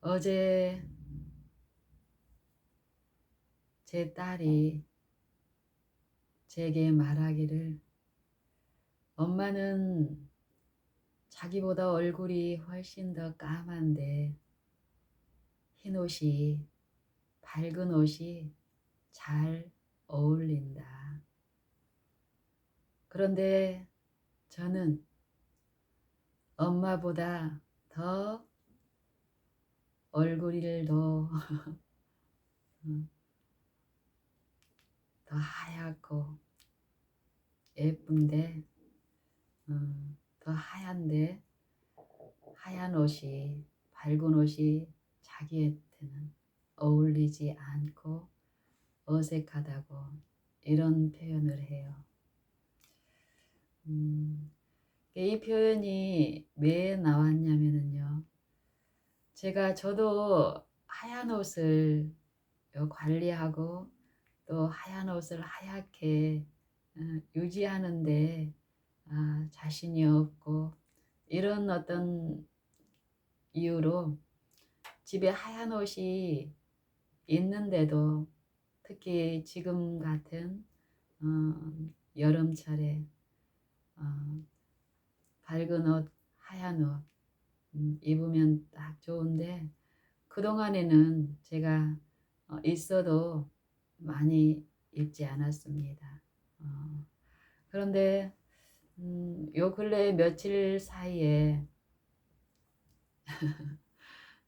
어제 제 딸이 제게 말하기를, 엄마는 자기보다 얼굴이 훨씬 더 까만데 흰옷이, 밝은 옷이 잘 어울린다. 그런데 저는 엄마보다 더 얼굴을 더 하얗고 예쁜데, 더 하얀데, 하얀 옷이, 밝은 옷이 자기한테는 어울리지 않고 어색하다고 이런 표현을 해요. 이 표현이 왜 나왔냐면요, 저도 하얀 옷을 관리하고 또 하얀 옷을 하얗게 유지하는데 자신이 없고, 이런 어떤 이유로 집에 하얀 옷이 있는데도, 특히 지금 같은 여름철에 밝은 옷, 하얀 옷 입으면 딱 좋은데, 그동안에는 제가 있어도 많이 입지 않았습니다. 그런데 요 근래 며칠 사이에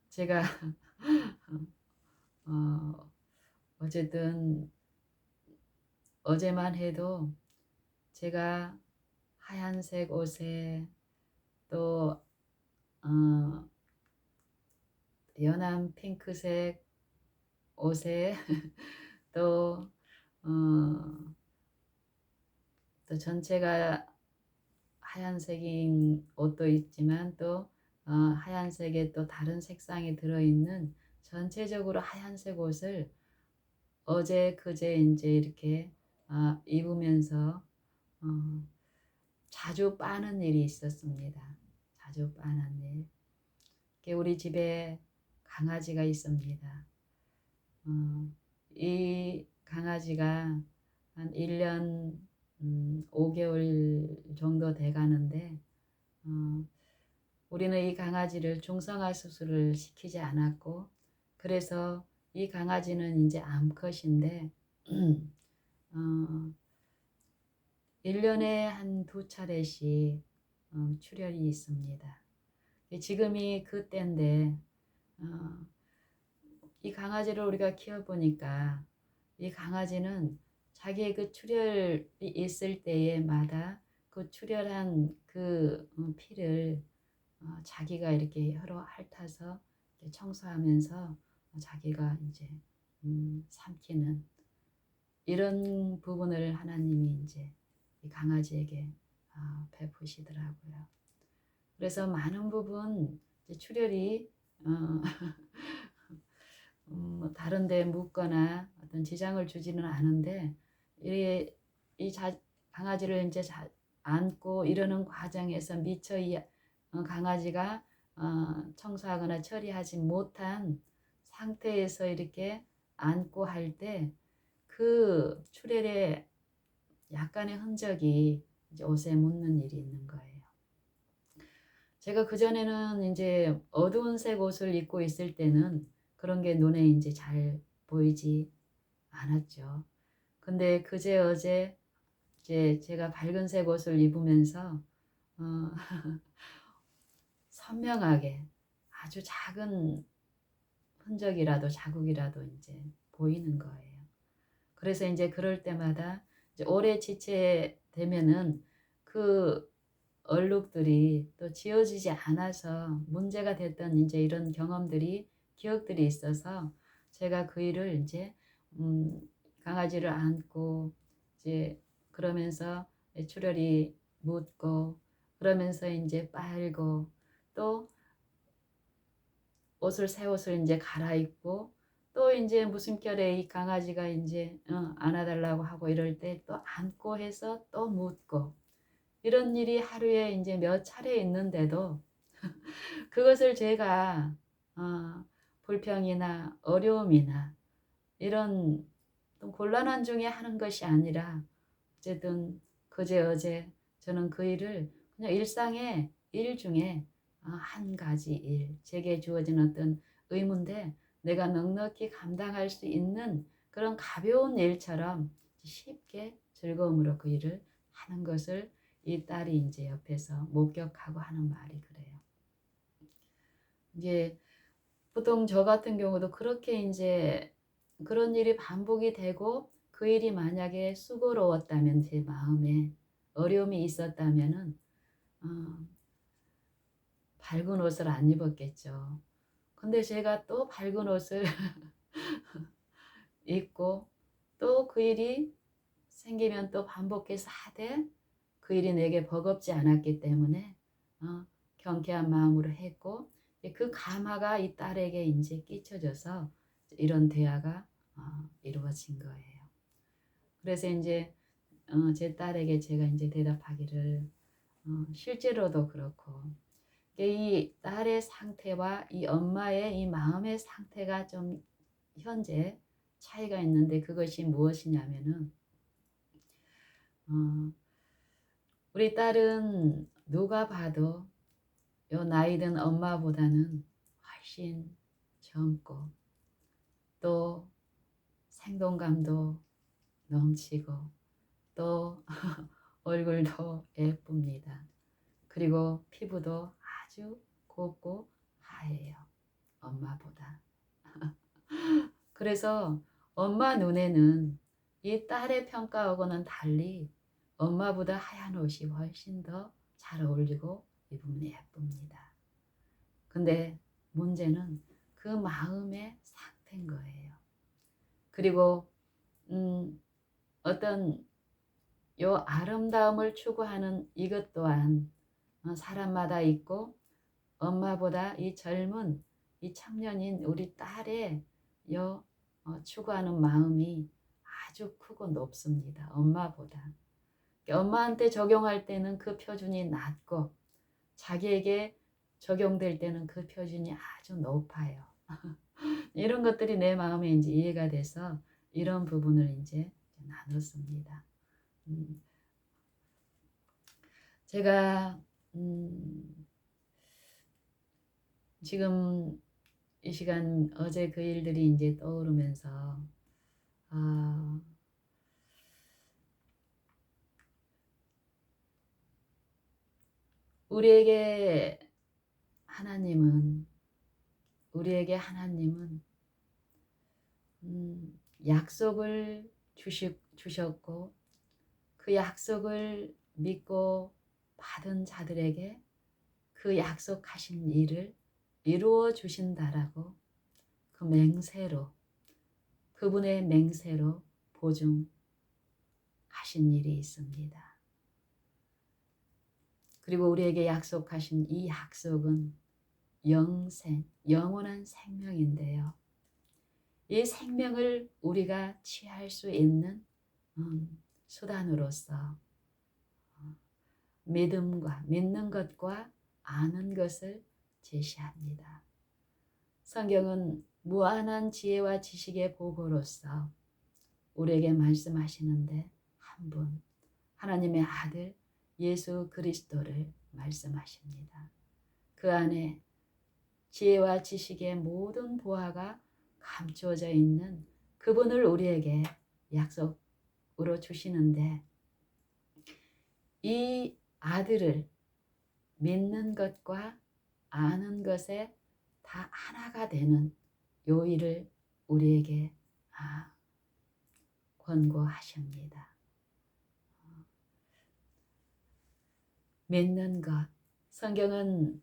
제가 어, 어쨌든 어제만 해도 제가 하얀색 옷에 또 연한 핑크색 옷에 또, 어, 또 전체가 하얀색인 옷도 있지만 또 하얀색에 또 다른 색상이 들어있는 전체적으로 하얀색 옷을 어제 그제 이제 이렇게 입으면서 자주 빠는 일이 있었습니다. 자주 빠는 일. 우리 집에 강아지가 있습니다. 이 강아지가 한 1년 5개월 정도 돼 가는데, 우리는 이 강아지를 중성화 수술을 시키지 않았고, 그래서 이 강아지는 이제 암컷인데 1년에 한 2차례씩 출혈이 있습니다. 지금이 그때인데, 이 강아지를 우리가 키워보니까 이 강아지는 자기의 그 출혈이 있을 때마다 그 출혈한 그 피를 자기가 이렇게 혀로 핥아서 청소하면서 자기가 이제 삼키는, 이런 부분을 하나님이 이제 이 강아지에게 베푸시더라고요. 그래서 많은 부분 출혈이 다른 데 묻거나 어떤 지장을 주지는 않은데, 이 강아지를 이제 안고 이러는 과정에서 미처 이 강아지가 청소하거나 처리하지 못한 상태에서 이렇게 안고 할 때 그 출혈의 약간의 흔적이 이제 옷에 묻는 일이 있는 거예요. 제가 그전에는 이제 어두운 색 옷을 입고 있을 때는 그런 게 눈에 이제 잘 보이지 않았죠. 근데 그제 어제 이제 제가 밝은색 옷을 입으면서 어, 선명하게 아주 작은 흔적이라도 자국이라도 이제 보이는 거예요. 그래서 이제 그럴 때마다 이제 오래 지체되면은 그 얼룩들이 또 지워지지 않아서 문제가 됐던 이제 이런 경험들이, 기억들이 있어서 제가 그 일을 이제 강아지를 안고 이제 그러면서 출혈이 묻고, 그러면서 이제 빨고, 또 새 옷을 이제 갈아입고, 또 이제 무심결에 이 강아지가 이제 안아달라고 하고 이럴 때 또 안고 해서 또 묻고, 이런 일이 하루에 이제 몇 차례 있는데도 그것을 제가 불평이나 어려움이나 이런 어떤 곤란한 중에 하는 것이 아니라 어쨌든 그제 어제 저는 그 일을 그냥 일상의 일 중에 한 가지 일, 제게 주어진 어떤 의무인데 내가 넉넉히 감당할 수 있는 그런 가벼운 일처럼 쉽게 즐거움으로 그 일을 하는 것을 이 딸이 이제 옆에서 목격하고 하는 말이 그래요. 이제 보통 저 같은 경우도 그렇게 이제 그런 일이 반복이 되고 그 일이 만약에 수고로웠다면 제 마음에 어려움이 있었다면은 어, 밝은 옷을 안 입었겠죠. 근데 제가 또 밝은 옷을 입고 또 그 일이 생기면 또 반복해서 하되 그 일이 내게 버겁지 않았기 때문에 경쾌한 마음으로 했고 그 감화가 이 딸에게 이제 끼쳐져서 이런 대화가 이루어진 거예요. 그래서 이제 제 딸에게 제가 이제 대답하기를 실제로도 그렇고 이 딸의 상태와 이 엄마의 이 마음의 상태가 좀 현재 차이가 있는데 그것이 무엇이냐면은 우리 딸은 누가 봐도 요 나이 든 엄마보다는 훨씬 젊고 또 생동감도 넘치고 또 얼굴도 예쁩니다. 그리고 피부도 아주 곱고 하얘요. 엄마보다. 그래서 엄마 눈에는 이 딸의 평가하고는 달리 엄마보다 하얀 옷이 훨씬 더 잘 어울리고 입으면 예쁩니다. 근데 문제는 그 마음의 상태인 거예요. 그리고 어떤 요 아름다움을 추구하는 이것 또한 사람마다 있고 엄마보다 이 젊은 이 청년인 우리 딸의 요 추구하는 마음이 아주 크고 높습니다. 엄마보다. 엄마한테 적용할 때는 그 표준이 낮고 자기에게 적용될 때는 그 표준이 아주 높아요. 이런 것들이 내 마음에 이제 이해가 돼서 이런 부분을 이제 나눴습니다. 제가 지금 이 시간 어제 그 일들이 이제 떠오르면서 우리에게 하나님은 약속을 주셨고 그 약속을 믿고 받은 자들에게 그 약속하신 일을 이루어 주신다라고 그 맹세로 그분의 맹세로 보증하신 일이 있습니다. 그리고 우리에게 약속하신 이 약속은 영생, 영원한 생명인데요. 이 생명을 우리가 취할 수 있는 수단으로서 믿는 것과 아는 것을 제시합니다. 성경은 무한한 지혜와 지식의 보고로서 우리에게 말씀하시는데 한 분, 하나님의 아들 예수 그리스도를 말씀하십니다. 그 안에 지혜와 지식의 모든 보화가 감추어져 있는 그분을 우리에게 약속으로 주시는데 이 아들을 믿는 것과 아는 것에 다 하나가 되는 요 일을 우리에게 권고하십니다. 믿는 것. 성경은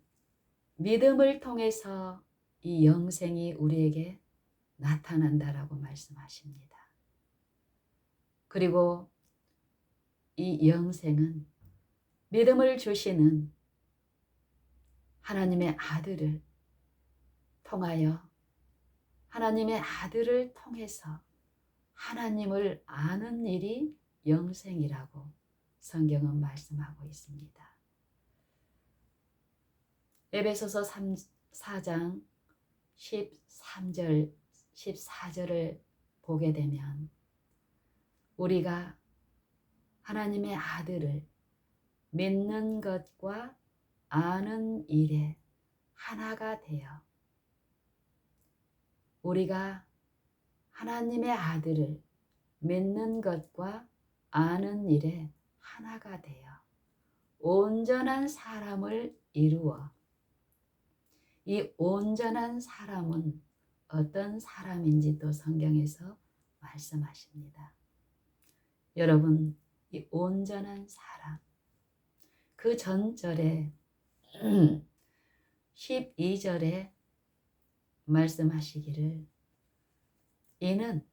믿음을 통해서 이 영생이 우리에게 나타난다라고 말씀하십니다. 그리고 이 영생은 믿음을 주시는 하나님의 아들을 통하여 하나님의 아들을 통해서 하나님을 아는 일이 영생이라고 성경은 말씀하고 있습니다. 에베소서 4장 13절, 14절을 보게 되면 우리가 하나님의 아들을 믿는 것과 아는 일에 하나가 되어 우리가 하나님의 아들을 믿는 것과 아는 일에 하나가 되어 온전한 사람을 이루어 이 온전한 사람은 어떤 사람인지 또 성경에서 말씀하십니다. 여러분, 이 온전한 사람, 그 전절에 12절에 말씀하시기를 이는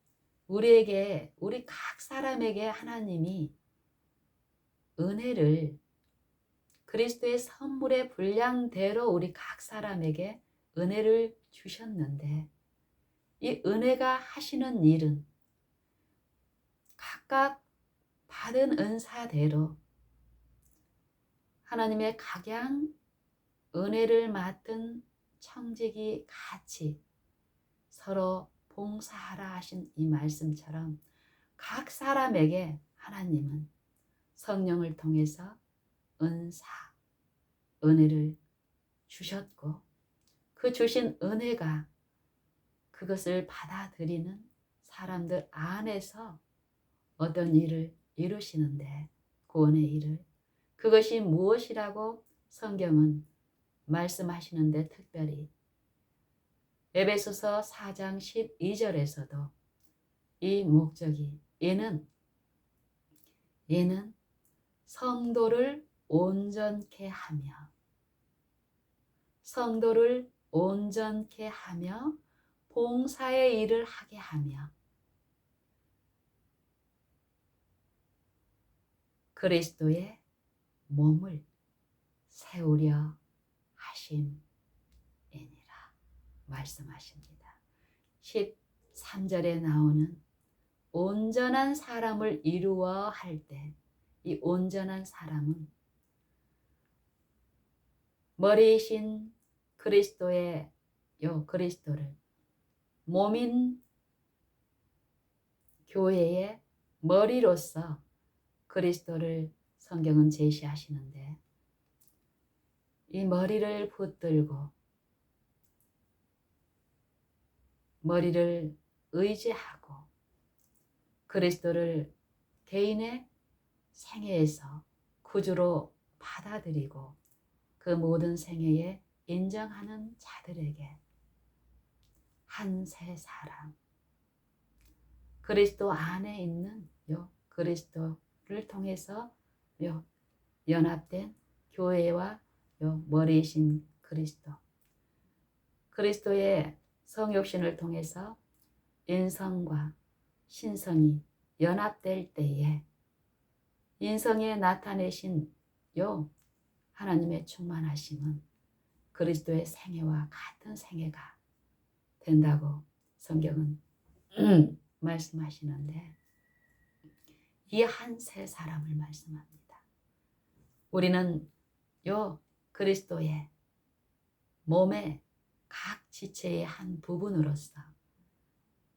우리에게 우리 각 사람에게 하나님이 은혜를 그리스도의 선물의 분량대로 우리 각 사람에게 은혜를 주셨는데 이 은혜가 하시는 일은 각각 받은 은사대로 하나님의 각양 은혜를 맡은 청지기 같이 서로 봉사하라 하신 이 말씀처럼 각 사람에게 하나님은 성령을 통해서 은사, 은혜를 주셨고 그 주신 은혜가 그것을 받아들이는 사람들 안에서 어떤 일을 이루시는데 구원의 일을 그것이 무엇이라고 성경은 말씀하시는데 특별히 에베소서 4장 12절에서도 이 목적이 얘는 성도를 온전케 하며 봉사의 일을 하게 하며 그리스도의 몸을 세우려 하심이니라 말씀하십니다. 13절에 나오는 온전한 사람을 이루어 할 때 이 온전한 사람은 머리이신 그리스도의 그리스도를 몸인 교회의 머리로서 그리스도를 성경은 제시하시는데 이 머리를 붙들고 머리를 의지하고 그리스도를 개인의 생애에서 구주로 받아들이고 그 모든 생애에 인정하는 자들에게 한 세 사람 그리스도 안에 있는 그리스도를 통해서 연합된 교회와 머리이신 그리스도의 성육신을 통해서 인성과 신성이 연합될 때에 인성에 나타내신 하나님의 충만하심은 그리스도의 생애와 같은 생애가 된다고 성경은 말씀하시는데 이 한 세 사람을 말씀합니다. 우리는 그리스도의 몸의 각 지체의 한 부분으로서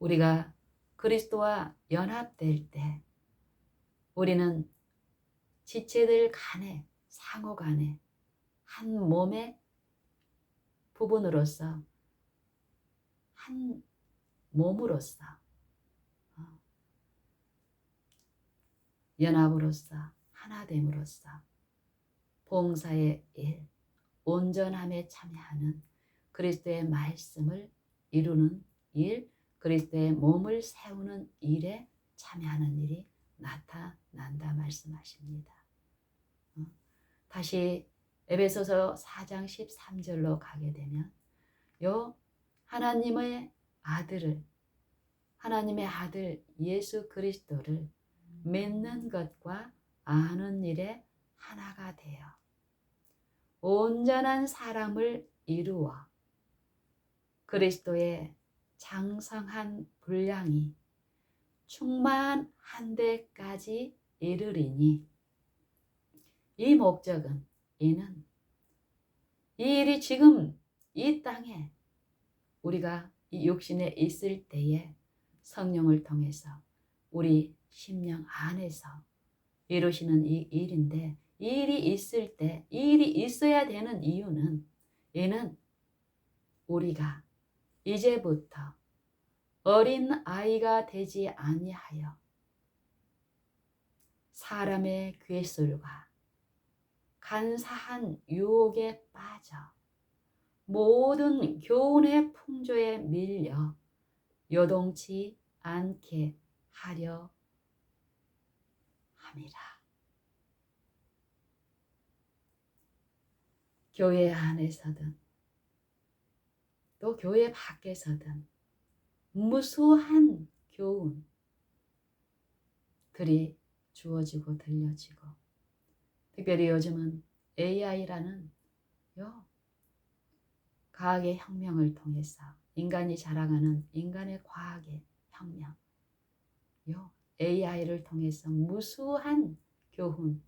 우리가 그리스도와 연합될 때 우리는 지체들 간에 상호 간에 한 몸의 부분으로서 한 몸으로서 연합으로서 하나됨으로써 봉사의 일, 온전함에 참여하는 그리스도의 말씀을 이루는 일, 그리스도의 몸을 세우는 일에 참여하는 일이 나타난다 말씀하십니다. 다시 에베소서 4장 13절로 가게 되면 하나님의 아들 예수 그리스도를 믿는 것과 아는 일에 하나가 되어 온전한 사람을 이루어 그리스도의 장성한 분량이 충만한 데까지 이르리니 이 목적은 이 일이 지금 이 땅에 우리가 이 육신에 있을 때에 성령을 통해서 우리 심령 안에서 이루시는 이 일인데, 이 일이 있을 때, 이 일이 있어야 되는 이유는, 얘는 우리가 이제부터 어린 아이가 되지 아니하여 사람의 괴술과 간사한 유혹에 빠져 모든 교훈의 풍조에 밀려 요동치 않게 하려 함이라. 교회 안에서든 또 교회 밖에서든 무수한 교훈들이 주어지고 들려지고, 특별히 요즘은 AI라는 과학의 혁명을 통해서 인간이 자랑하는 인간의 과학의 혁명, AI를 통해서 무수한 교훈,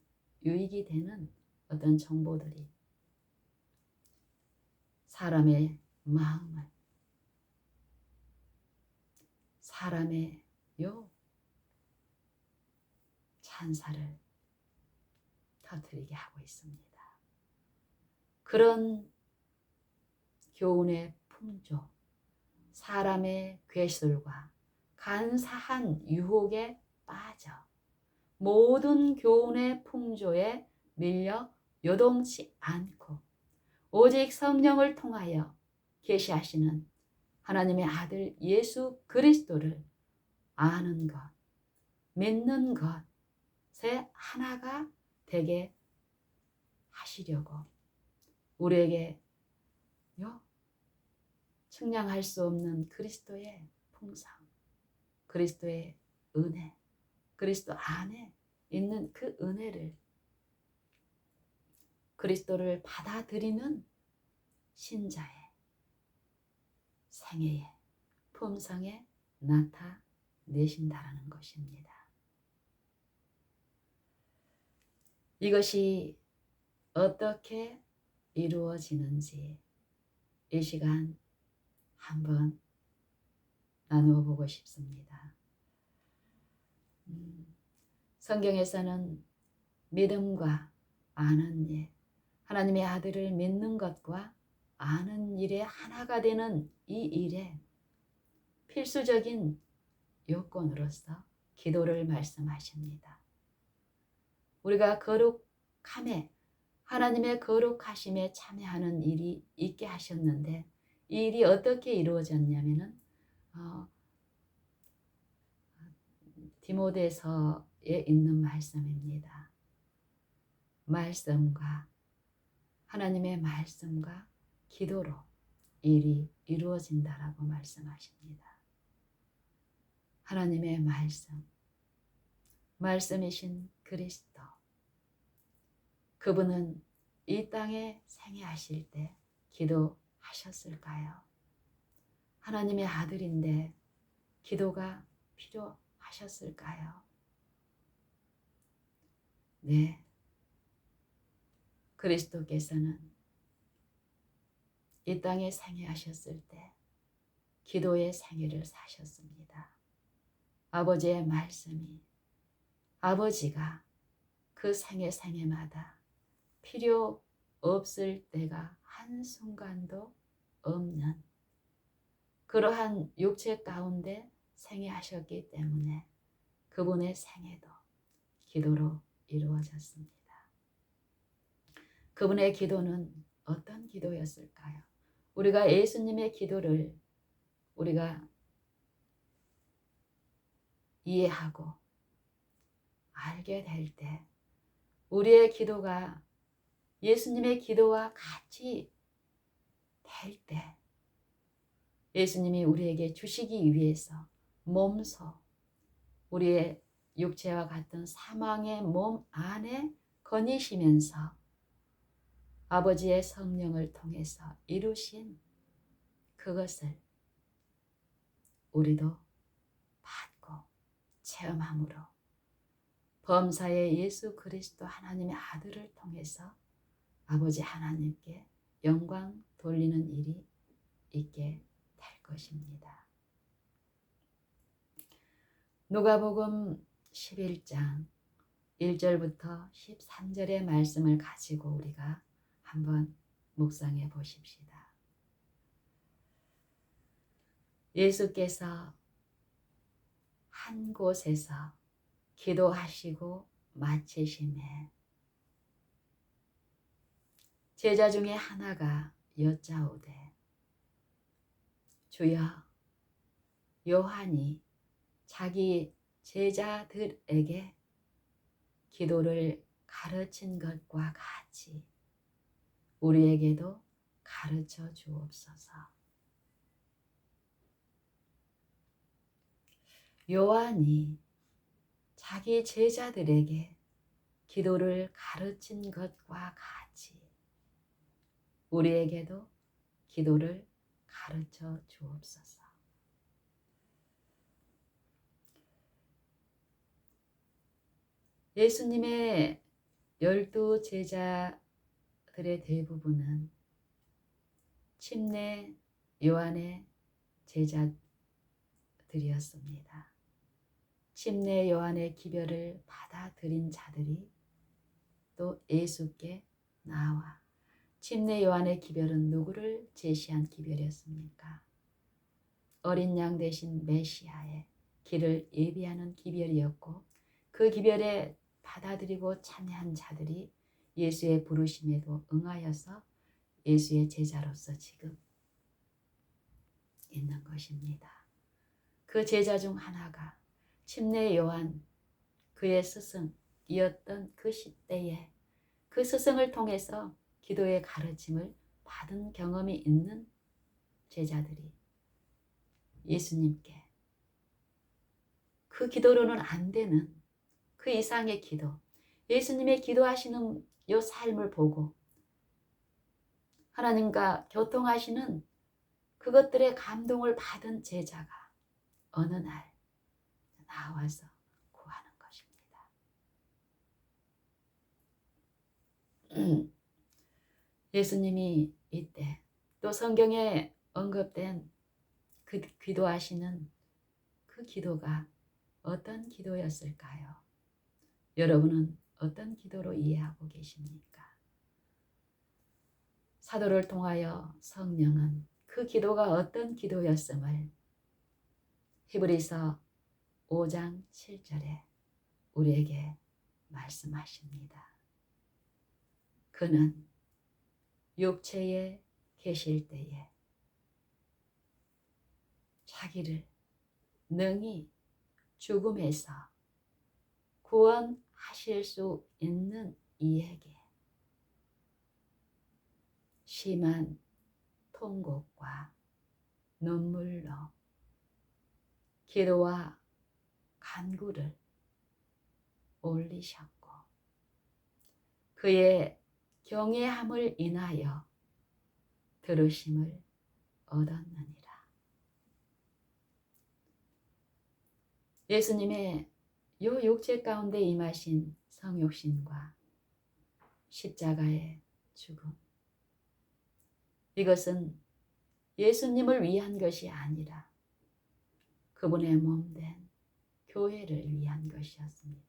유익이 되는 어떤 정보들이 사람의 마음을, 사람의 찬사를 터뜨리게 하고 있습니다. 그런 교훈의 풍조, 사람의 괴술과 간사한 유혹에 빠져 모든 교훈의 풍조에 밀려 요동치 않고 오직 성령을 통하여 계시하시는 하나님의 아들 예수 그리스도를 아는 것, 믿는 것에 하나가 되게 하시려고 우리에게 측량할 수 없는 그리스도의 풍성, 그리스도의 은혜, 그리스도 안에 있는 그 은혜를, 그리스도를 받아들이는 신자의 생애의 품성에 나타내신다라는 것입니다. 이것이 어떻게 이루어지는지 이 시간 한번 나누어 보고 싶습니다. 성경에서는 믿음과 아는 일, 하나님의 아들을 믿는 것과 아는 일에 하나가 되는 이 일에 필수적인 요건으로서 기도를 말씀하십니다. 우리가 거룩함에, 하나님의 거룩하심에 참여하는 일이 있게 하셨는데, 이 일이 어떻게 이루어졌냐면은 디모데서에 있는 말씀입니다. 말씀과, 하나님의 말씀과 기도로 일이 이루어진다라고 말씀하십니다. 하나님의 말씀, 말씀이신 그리스도, 그분은 이 땅에 생애하실 때 기도하셨을까요? 하나님의 아들인데 기도가 필요하셨을까요? 네, 그리스도께서는 이 땅에 생애하셨을 때 기도의 생애를 사셨습니다. 아버지의 말씀이, 아버지가 그 생애마다 필요 없을 때가 한순간도 없는 그러한 육체 가운데 생애하셨기 때문에 그분의 생애도 기도로 이루어졌습니다. 그분의 기도는 어떤 기도였을까요? 우리가 예수님의 기도를 우리가 이해하고 알게 될 때, 우리의 기도가 예수님의 기도와 같이 될 때, 예수님이 우리에게 주시기 위해서 몸소 우리의 육체와 같은 사망의 몸 안에 거니시면서 아버지의 성령을 통해서 이루신 그것을 우리도 받고 체험함으로 범사의 예수 그리스도 하나님의 아들을 통해서 아버지 하나님께 영광 돌리는 일이 있게 될 것입니다. 누가복음 11장 1절부터 13절의 말씀을 가지고 우리가 한번 묵상해 보십시다. 예수께서 한 곳에서 기도하시고 마치심에 제자 중에 하나가 여짜오되 주여, 요한이 자기 제자들에게 기도를 가르친 것과 같이 우리에게도 가르쳐 주옵소서. 요한이 자기 제자들에게 기도를 가르친 것과 같이 우리에게도 기도를 가르쳐 주옵소서. 예수님의 12 제자들의 대부분은 침례 요한의 제자들이었습니다. 침례 요한의 기별을 받아들인 자들이 또 예수께 나와 침례 요한의 기별은 누구를 제시한 기별이었습니까? 어린 양 대신 메시아의 길을 예비하는 기별이었고 그 기별에 받아들이고 참여한 자들이 예수의 부르심에도 응하여서 예수의 제자로서 지금 있는 것입니다. 그 제자 중 하나가 침례 요한 그의 스승이었던 그 시대에 그 스승을 통해서 기도의 가르침을 받은 경험이 있는 제자들이 예수님께 그 기도로는 안 되는 그 이상의 기도, 예수님의 기도하시는 이 삶을 보고 하나님과 교통하시는 그것들의 감동을 받은 제자가 어느 날 나와서 구하는 것입니다. 예수님이 이때 또 성경에 언급된 그 기도하시는 그 기도가 어떤 기도였을까요? 여러분은 어떤 기도로 이해하고 계십니까? 사도를 통하여 성령은 그 기도가 어떤 기도였음을 히브리서 5장 7절에 우리에게 말씀하십니다. 그는 육체에 계실 때에 자기를 능히 죽음에서 구원하실 수 있는 이에게 심한 통곡과 눈물로 기도와 간구를 올리셨고 그의 경외함을 인하여 들으심을 얻었느니라. 예수님의 요 육체 가운데 임하신 성육신과 십자가의 죽음, 이것은 예수님을 위한 것이 아니라 그분의 몸된 교회를 위한 것이었습니다.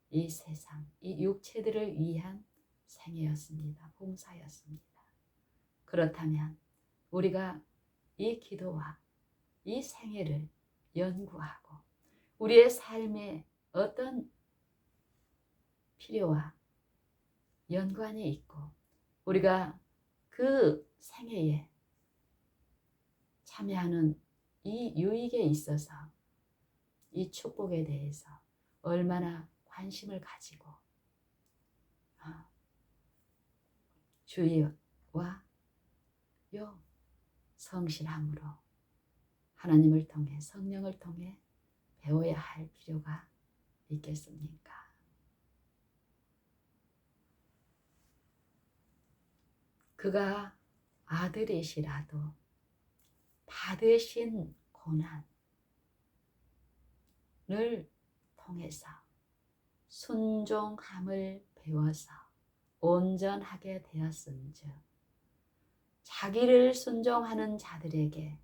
이 세상, 이 육체들을 위한 생애였습니다. 봉사였습니다. 그렇다면 우리가 이 기도와 이 생애를 연구하고 우리의 삶에 어떤 필요와 연관이 있고 우리가 그 생애에 참여하는 이 유익에 있어서 이 축복에 대해서 얼마나 관심을 가지고 주의와 요 성실함으로 하나님을 통해 성령을 통해 배워야 할 필요가 있겠습니까? 그가 아들이시라도 받으신 고난을 통해서 순종함을 배워서 온전하게 되었은즉 자기를 순종하는 자들에게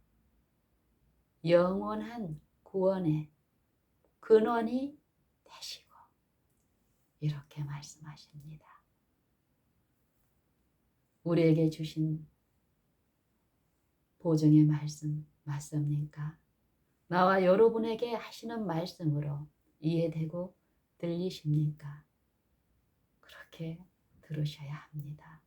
영원한 구원의 근원이 되시고 이렇게 말씀하십니다. 우리에게 주신 보증의 말씀 맞습니까? 나와 여러분에게 하시는 말씀으로 이해되고 들리십니까? 그렇게 들으셔야 합니다.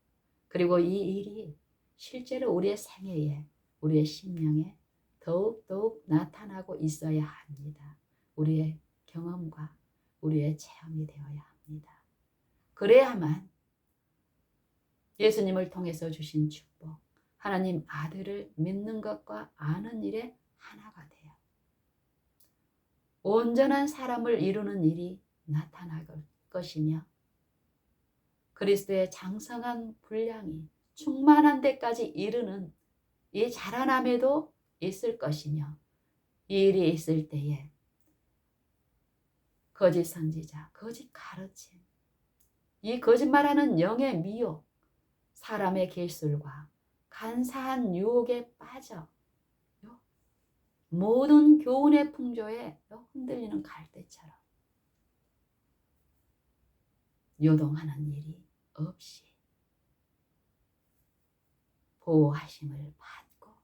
그리고 이 일이 실제로 우리의 생애에, 우리의 심령에 더욱더욱 나타나고 있어야 합니다. 우리의 경험과 우리의 체험이 되어야 합니다. 그래야만 예수님을 통해서 주신 축복, 하나님 아들을 믿는 것과 아는 일에 하나가 돼요. 온전한 사람을 이루는 일이 나타날 것이며 그리스도의 장성한 분량이 충만한 데까지 이르는 이 자라남에도 있을 것이며 이 일이 있을 때에 거짓 선지자, 거짓 가르침, 이 거짓말하는 영의 미혹, 사람의 길술과 간사한 유혹에 빠져 모든 교훈의 풍조에 흔들리는 갈대처럼 요동하는 일이 없이 보호하심을 받고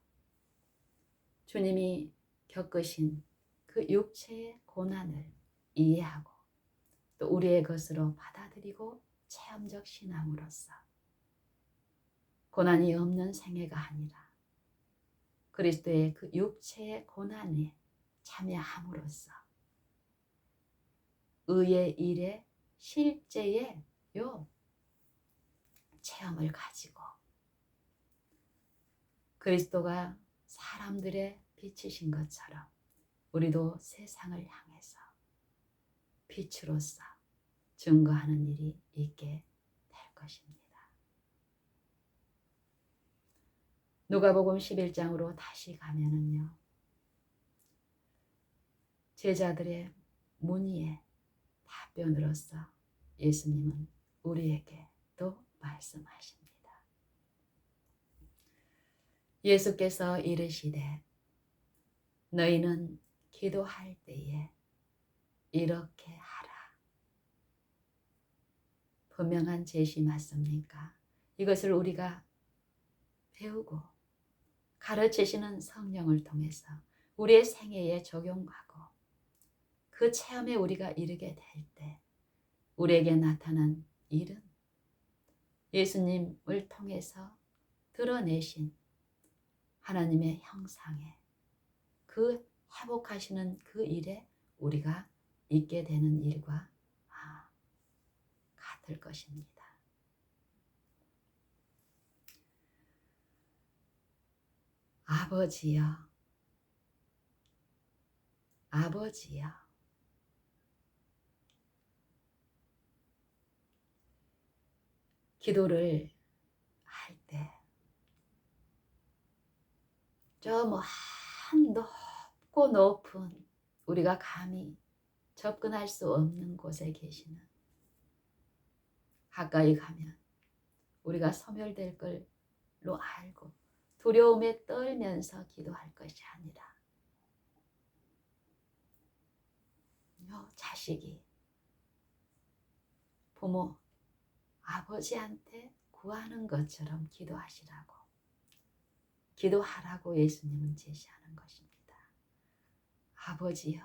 주님이 겪으신 그 육체의 고난을 이해하고 또 우리의 것으로 받아들이고 체험적 신앙으로서 고난이 없는 생애가 아니라 그리스도의 그 육체의 고난에 참여함으로써 의의 일에 실제의 체험을 가지고 그리스도가 사람들의 빛이신 것처럼 우리도 세상을 향해서 빛으로서 증거하는 일이 있게 될 것입니다. 누가복음 11장으로 다시 가면은요. 제자들의 문의에 답변으로서 예수님은 우리에게 또 말씀하십니다. 예수께서 이르시되 너희는 기도할 때에 이렇게 하라. 분명한 제시 맞습니까? 이것을 우리가 배우고 가르치시는 성령을 통해서 우리의 생애에 적용하고 그 체험에 우리가 이르게 될 때 우리에게 나타난 일은 예수님을 통해서 드러내신 하나님의 형상에 그 회복하시는 그 일에 우리가 있게 되는 일과 같을 것입니다. 아버지여, 아버지여. 기도를 할 때 저 먼 높고 높은 우리가 감히 접근할 수 없는 곳에 계시는 가까이 가면 우리가 소멸될 걸로 알고 두려움에 떨면서 기도할 것이 아니라 자식이 부모 아버지한테 구하는 것처럼 기도하라고 예수님은 제시하는 것입니다. 아버지여,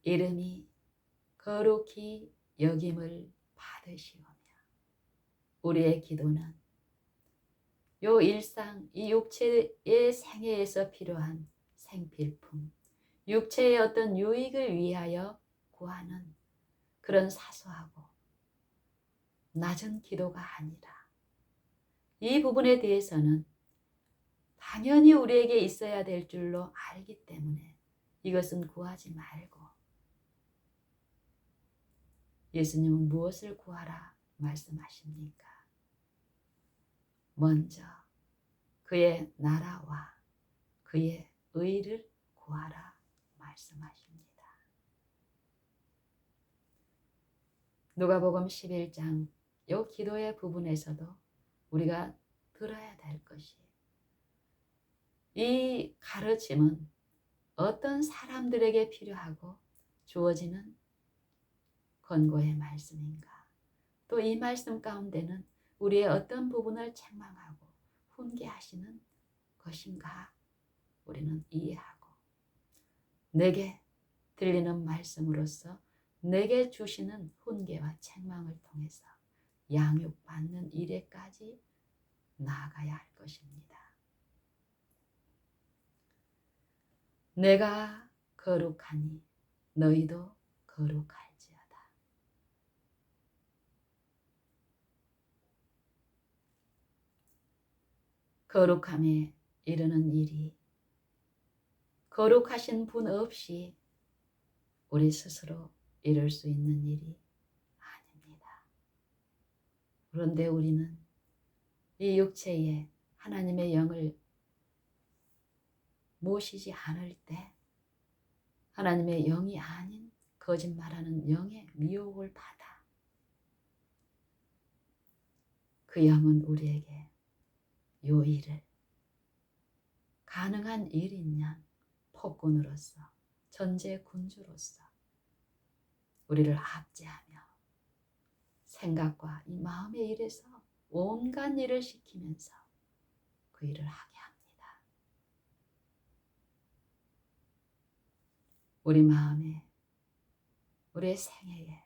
이름이 거룩히 여김을 받으시오며 우리의 기도는 요 일상, 이 육체의 생애에서 필요한 생필품, 육체의 어떤 유익을 위하여 구하는 그런 사소하고 낮은 기도가 아니라 이 부분에 대해서는 당연히 우리에게 있어야 될 줄로 알기 때문에 이것은 구하지 말고 예수님은 무엇을 구하라 말씀하십니까? 먼저 그의 나라와 그의 의를 구하라 말씀하십니다. 누가복음 11장 이 기도의 부분에서도 우리가 들어야 될 것이 이 가르침은 어떤 사람들에게 필요하고 주어지는 권고의 말씀인가? 또 이 말씀 가운데는 우리의 어떤 부분을 책망하고 훈계하시는 것인가? 우리는 이해하고 내게 들리는 말씀으로서 내게 주시는 훈계와 책망을 통해서 양육받는 일에까지 나아가야 할 것입니다. 내가 거룩하니 너희도 거룩할지어다. 거룩함에 이르는 일이 거룩하신 분 없이 우리 스스로 이룰 수 있는 일이 아닙니다. 그런데 우리는 이 육체에 하나님의 영을 모시지 않을 때 하나님의 영이 아닌 거짓말하는 영의 미혹을 받아 그 영은 우리에게 요 일을 가능한 일이면 폭군으로서 전제군주로서 우리를 압제하며 생각과 이 마음의 일에서 온갖 일을 시키면서 그 일을 하게 합니다. 우리 마음에 우리의 생애에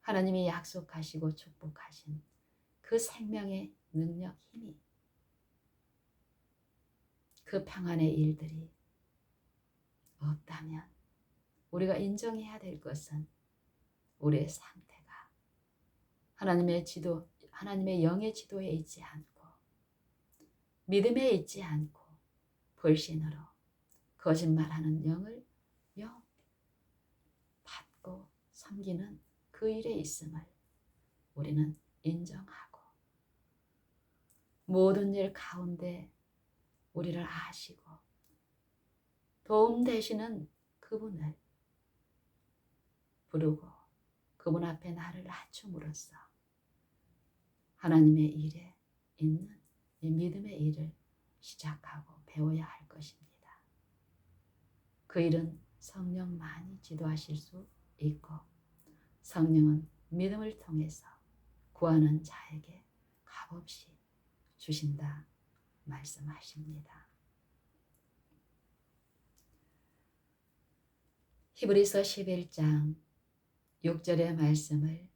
하나님이 약속하시고 축복하신 그 생명의 능력, 힘이 그 평안의 일들이 없다면 우리가 인정해야 될 것은 우리의 상태가 하나님의 영의 지도에 있지 않고 믿음에 있지 않고 불신으로 거짓말하는 영을 받고 섬기는 그 일에 있음을 우리는 인정하고 모든 일 가운데 우리를 아시고 도움 되시는 그분을 부르고 그분 앞에 나를 낮춤으로써 하나님의 일에 있는 이 믿음의 일을 시작하고 배워야 할 것입니다. 그 일은 성령만이 지도하실 수 있고 성령은 믿음을 통해서 구하는 자에게 값없이 주신다 말씀하십니다. 히브리서 11장 6절의 말씀을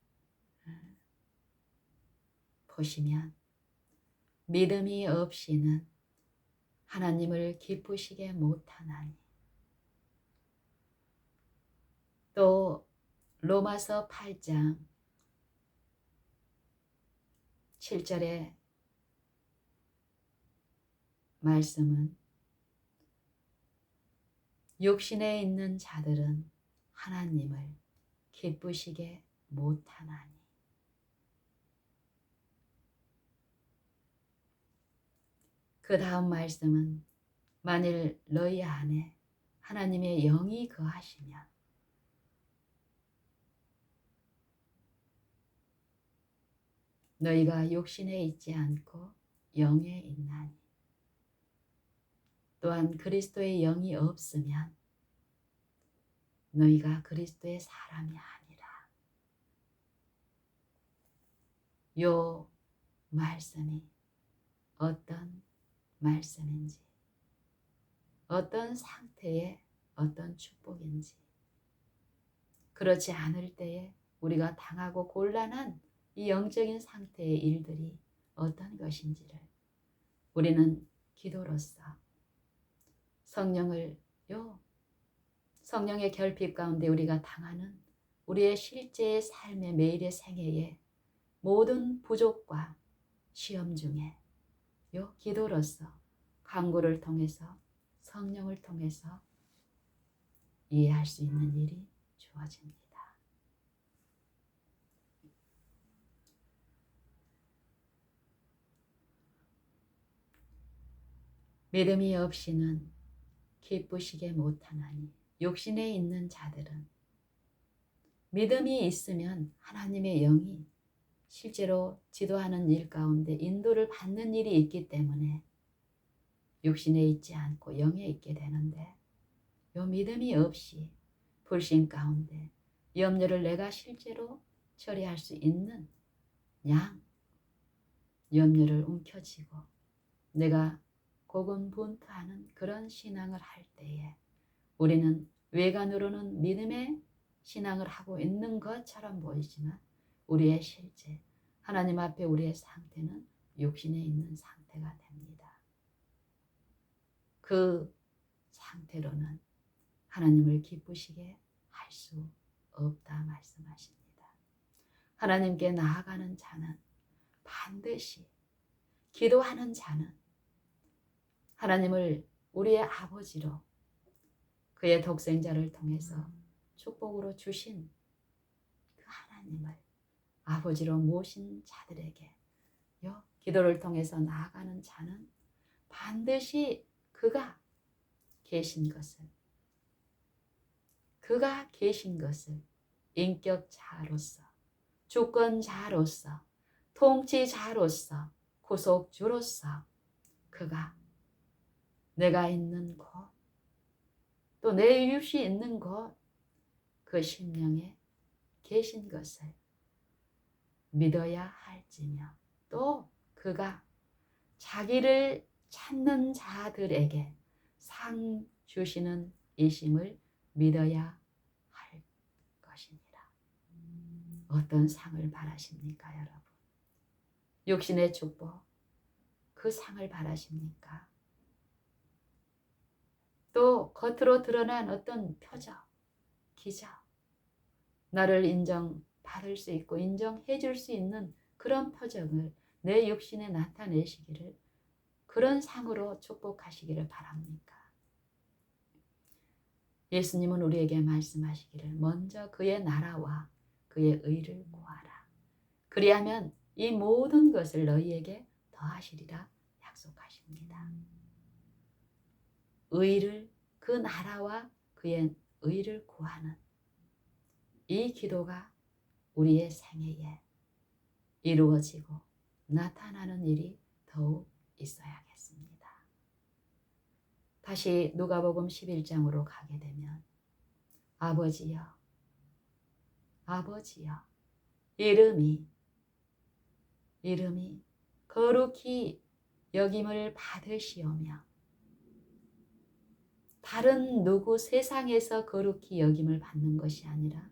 보시면 믿음이 없이는 하나님을 기쁘시게 못하나니 또 로마서 8장 7절의 말씀은 육신에 있는 자들은 하나님을 기쁘시게 못하나니 그 다음 말씀은 만일 너희 안에 하나님의 영이 거하시면 너희가 육신에 있지 않고 영에 있나니 또한 그리스도의 영이 없으면 너희가 그리스도의 사람이 아니라. 요 말씀이 어떤 말씀인지 어떤 상태의 어떤 축복인지 그렇지 않을 때에 우리가 당하고 곤란한 이 영적인 상태의 일들이 어떤 것인지를 우리는 기도로서 성령의 결핍 가운데 우리가 당하는 우리의 실제의 삶의 매일의 생애의 모든 부족과 시험 중에 기도로서 간구를 통해서 성령을 통해서 이해할 수 있는 일이 주어집니다. 믿음이 없이는 기쁘시게 못하나니 육신에 있는 자들은 믿음이 있으면 하나님의 영이 실제로 지도하는 일 가운데 인도를 받는 일이 있기 때문에 육신에 있지 않고 영에 있게 되는데 요 믿음이 없이 불신 가운데 염려를 내가 실제로 처리할 수 있는 양 염려를 움켜쥐고 내가 고군분투하는 그런 신앙을 할 때에 우리는 외관으로는 믿음의 신앙을 하고 있는 것처럼 보이지만 우리의 실제 하나님 앞에 우리의 상태는 육신에 있는 상태가 됩니다. 그 상태로는 하나님을 기쁘시게 할 수 없다 말씀하십니다. 하나님께 나아가는 자는 반드시 기도하는 자는 하나님을 우리의 아버지로 그의 독생자를 통해서 축복으로 주신 그 하나님을 아버지로 모신 자들에게 요 기도를 통해서 나아가는 자는 반드시 그가 계신 것을 인격자로서 주권자로서 통치자로서 구속주로서 그가 내가 있는 곳 또 내 이웃이 있는 곳 그 심령에 계신 것을 믿어야 할지며 또 그가 자기를 찾는 자들에게 상 주시는 이심을 믿어야 할 것입니다. 어떤 상을 바라십니까, 여러분? 육신의 축복, 그 상을 바라십니까? 또 겉으로 드러난 어떤 표적, 기적, 나를 인정받을 수 있고 인정해 줄 수 있는 그런 표적을 내 육신에 나타내시기를 그런 상으로 축복하시기를 바랍니까? 예수님은 우리에게 말씀하시기를 먼저 그의 나라와 그의 의를 구하라. 그리하면 이 모든 것을 너희에게 더하시리라 약속하십니다. 의를 그 나라와 그의 의를 구하는 이 기도가 우리의 생애에 이루어지고 나타나는 일이 더욱 있어야겠습니다. 다시 누가복음 11장으로 가게 되면 아버지여 이름이 거룩히 여김을 받으시오며 다른 누구 세상에서 거룩히 여김을 받는 것이 아니라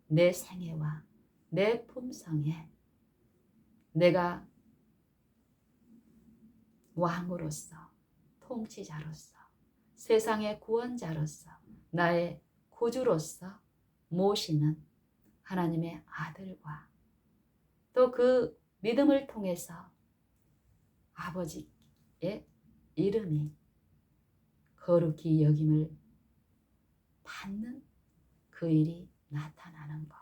내 생애와 내 품성에 내가 왕으로서 통치자로서 세상의 구원자로서 나의 구주로서 모시는 하나님의 아들과 또 그 믿음을 통해서 아버지의 이름이 거룩히 여김을 받는 그 일이 나타나는 것,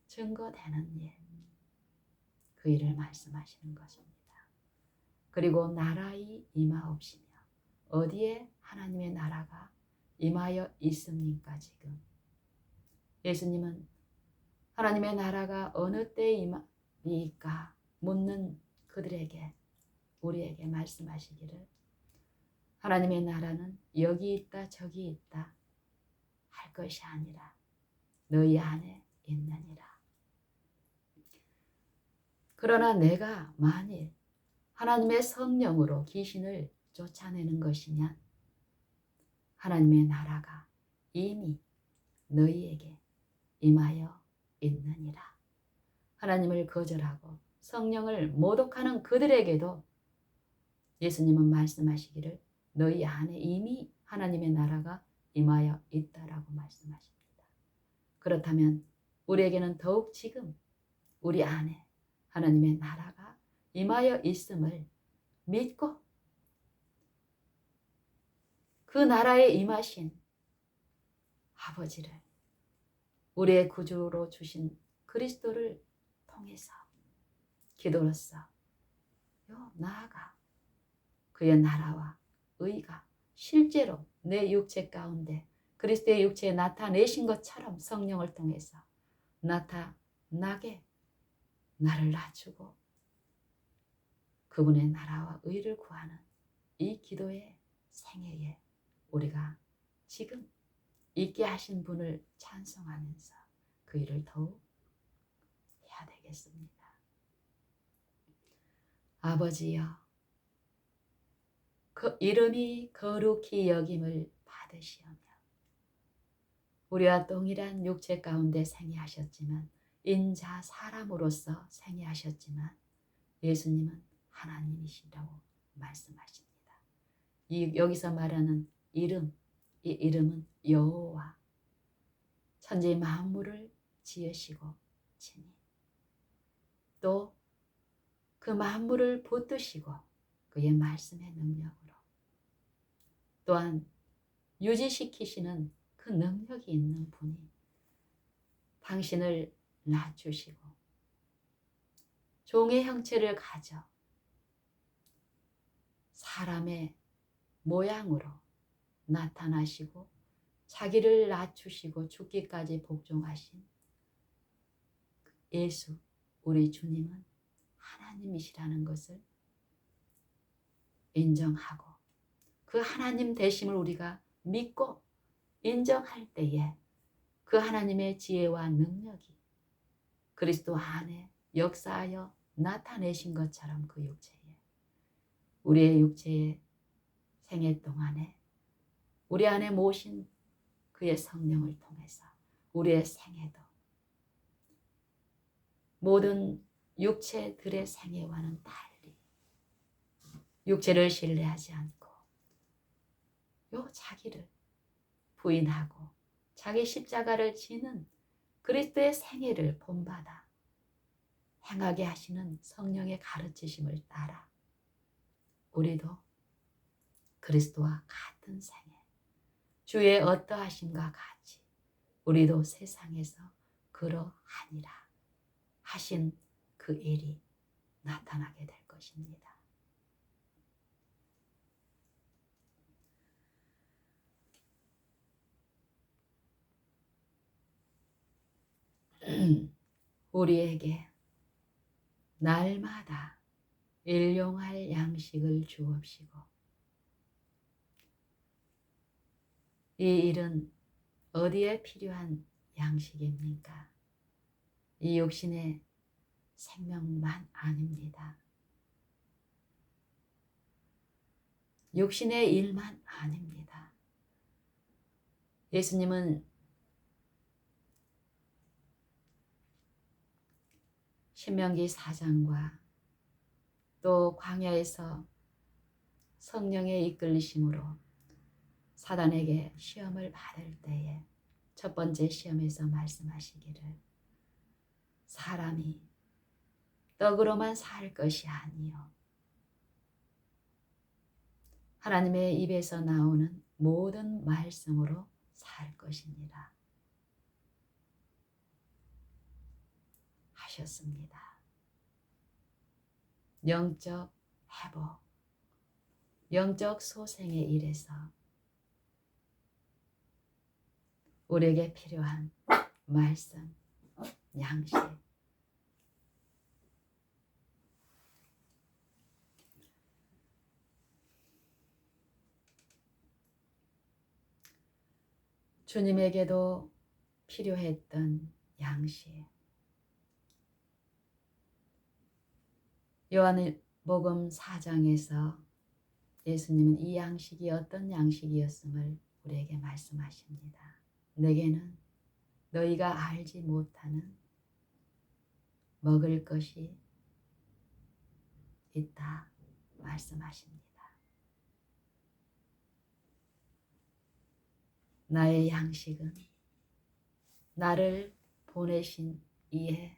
증거되는 일, 그 일을 말씀하시는 것입니다. 그리고 나라의 임하옵시며 어디에 하나님의 나라가 임하여 있습니까 지금? 예수님은 하나님의 나라가 어느 때에 임하니까 묻는 그들에게 우리에게 말씀하시기를 하나님의 나라는 여기 있다 저기 있다 할 것이 아니라 너희 안에 있느니라. 그러나 내가 만일 하나님의 성령으로 귀신을 쫓아내는 것이면 하나님의 나라가 이미 너희에게 임하여 있느니라. 하나님을 거절하고 성령을 모독하는 그들에게도 예수님은 말씀하시기를 너희 안에 이미 하나님의 나라가 임하여 있다라고 말씀하십니다. 그렇다면 우리에게는 더욱 지금 우리 안에 하나님의 나라가 임하여 있음을 믿고 그 나라에 임하신 아버지를 우리의 구주로 주신 그리스도를 통해서 기도로서 나아가 그의 나라와 의가 실제로 내 육체 가운데 그리스도의 육체에 나타내신 것처럼 성령을 통해서 나타나게 나를 낮추고 그분의 나라와 의를 구하는 이 기도의 생애에 우리가 지금 있게 하신 분을 찬송하면서 그 일을 더욱 해야 되겠습니다. 아버지여, 그 이름이 거룩히 여김을 받으시오며 우리와 동일한 육체 가운데 생애하셨지만 인자 사람으로서 생애하셨지만 예수님은 하나님이시라고 말씀하십니다. 여기서 말하는 이름, 이 이름은 여호와, 천지 만물을 지으시고 치니 또 그 만물을 붙드시고 그의 말씀의 능력으로 또한 유지시키시는 그 능력이 있는 분이 당신을 낮추시고 종의 형체를 가져 사람의 모양으로 나타나시고 자기를 낮추시고 죽기까지 복종하신 예수, 우리 주님은 하나님이시라는 것을 인정하고 그 하나님 되심을 우리가 믿고 인정할 때에 그 하나님의 지혜와 능력이 그리스도 안에 역사하여 나타내신 것처럼 그 육체에 우리의 육체의 생애 동안에 우리 안에 모신 그의 성령을 통해서 우리의 생애도 모든 육체들의 생애와는 달리 육체를 신뢰하지 않고 요 자기를 부인하고 자기 십자가를 지는 그리스도의 생애를 본받아 행하게 하시는 성령의 가르치심을 따라 우리도 그리스도와 같은 생애 주의 어떠하심과 같이 우리도 세상에서 그러하니라 하신 그 일이 나타나게 될 것입니다. 우리에게 날마다 일용할 양식을 주옵시고 이 일은 어디에 필요한 양식입니까? 이 육신의 생명만 아닙니다. 육신의 일만 아닙니다. 예수님은 신명기 4장과 또 광야에서 성령의 이끌리심으로 사단에게 시험을 받을 때에 첫 번째 시험에서 말씀하시기를 사람이 떡으로만 살 것이 아니요 하나님의 입에서 나오는 모든 말씀으로 살 것이니라 하셨습니다. 영적 회복, 영적 소생의 일에서 우리에게 필요한 말씀, 양식, 주님에게도 필요했던 양식. 요한복음 4장에서 예수님은 이 양식이 어떤 양식이었음을 우리에게 말씀하십니다. 내게는 너희가 알지 못하는 먹을 것이 있다 말씀하십니다. 나의 양식은 나를 보내신 이의